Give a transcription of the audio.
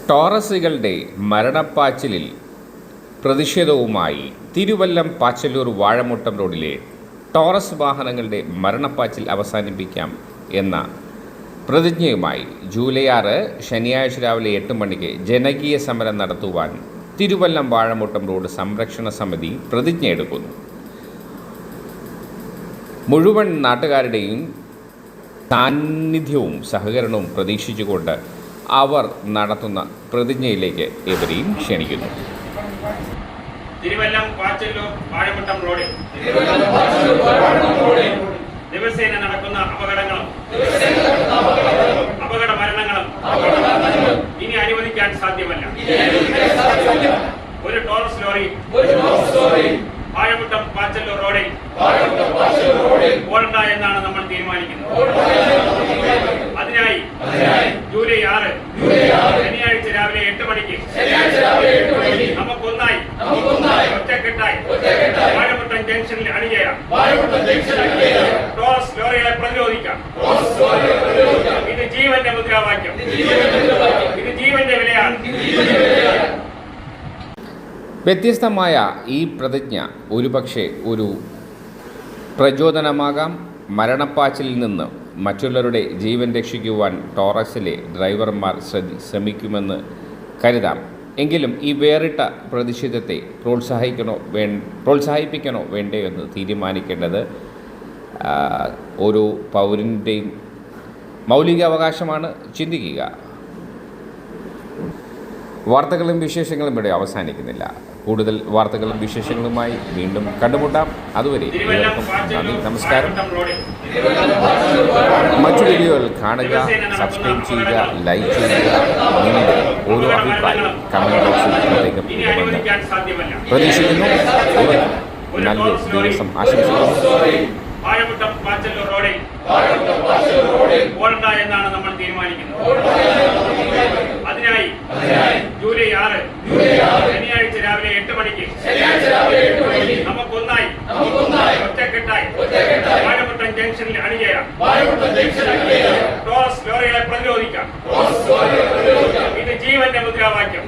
ടോറസുകളുടെ മരണപ്പാച്ചിലിൽ പ്രതിഷേധവുമായി തിരുവല്ലം പാച്ചല്ലൂർ വാഴമുട്ടം റോഡിലെ ടോറസ് വാഹനങ്ങളുടെ മരണപ്പാച്ചിൽ അവസാനിപ്പിക്കാം എന്ന പ്രതിജ്ഞയുമായി ജൂലൈ 6 ശനിയാഴ്ച രാവിലെ 8 മണിക്ക് ജനകീയ സമരം നടത്തുവാൻ തിരുവല്ലം വാഴമുട്ടം റോഡ് സംരക്ഷണ സമിതി പ്രതിജ്ഞയെടുക്കുന്നു. മുഴുവൻ നാട്ടുകാരുടെയും സാന്നിധ്യവും സഹകരണവും പ്രതീക്ഷിച്ചുകൊണ്ട് അവർ നടത്തുന്ന പ്രതിജ്ഞയിലേക്ക് ഇവരെയും ക്ഷണിക്കുന്നു. തിരുവല്ലം പാച്ചല്ലൂർ വാഴമുട്ടം റോഡിൽ ദിവസേന നടക്കുന്ന അപകടങ്ങളും അപകട മരണങ്ങളും ഇനി അനുവദിക്കാൻ സാധ്യമല്ല. ഒരു ടോറസ് ലോറി വാഴമുട്ടം പാച്ചല്ലൂർ റോഡിൽ ഓടണ്ട എന്നാണ് നമ്മൾ തീരുമാനിക്കുന്നത്. അതിനായി ജൂലൈ 6 ശനിയാഴ്ച രാവിലെ 8 മണിക്ക് നമുക്കൊന്നായി ഒറ്റക്കെട്ടായി വാഴമുട്ടം ജംഗ്ഷനിൽ അണിചേരാം. ടോറസ് ലോറികളെ പ്രതിരോധിക്കാം. ഇത് ജീവന്റെ മുദ്രാവാക്യം. ഇത് ജീവന്റെ വിലയാണ്. വ്യത്യസ്തമായ ഈ പ്രതിജ്ഞ ഒരുപക്ഷെ ഒരു പ്രചോദനമാകാം. മരണപ്പാച്ചിലിൽ നിന്ന് മറ്റുള്ളവരുടെ ജീവൻ രക്ഷിക്കുവാൻ ടോറസിലെ ഡ്രൈവർമാർ ശ്രമിക്കുമെന്ന് കരുതാം. എങ്കിലും ഈ വേറിട്ട പ്രതിഷേധത്തെ പ്രോത്സാഹിപ്പിക്കണോ വേണ്ടേ എന്ന് തീരുമാനിക്കേണ്ടത് ഓരോ പൗരൻ്റെയും മൗലികാവകാശമാണ്. ചിന്തിക്കുക. വാർത്തകളും വിശേഷങ്ങളും ഇവിടെ അവസാനിക്കുന്നില്ല. കൂടുതൽ വാർത്തകളും വിശേഷങ്ങളുമായി വീണ്ടും കണ്ടുമുട്ടാം. അതുവരെ നന്ദി, നമസ്കാരം. മറ്റു വീഡിയോകൾ കാണുക, സബ്സ്ക്രൈബ് ചെയ്യുക, ലൈക്ക് ചെയ്യുക. നിങ്ങളുടെ ഓരോ അഭിപ്രായം കമന്റ് ബോക്സിൽ പ്രതീക്ഷിക്കുന്നു. നല്ലൊരു ദിവസം ആശംസിക്കുന്നു. വാഴമുട്ടം പാച്ചല്ലൂർ റോഡിൽ ഓടണ്ട എന്നാണ് നമ്മൾ തീരുമാനിക്കുന്നത്. അതിനായി ജൂലൈ 6 ശനിയാഴ്ച രാവിലെ 8 മണിക്ക് നമുക്കൊന്നായി ഒറ്റക്കെട്ടായി വാഴമുട്ടം ജംഗ്ഷനിൽ അണിചേരാം. ടോറസ് ലോറികളെ പ്രതിരോധിക്കാം. ഇത് ജീവന്റെ മുദ്രാവാക്യം.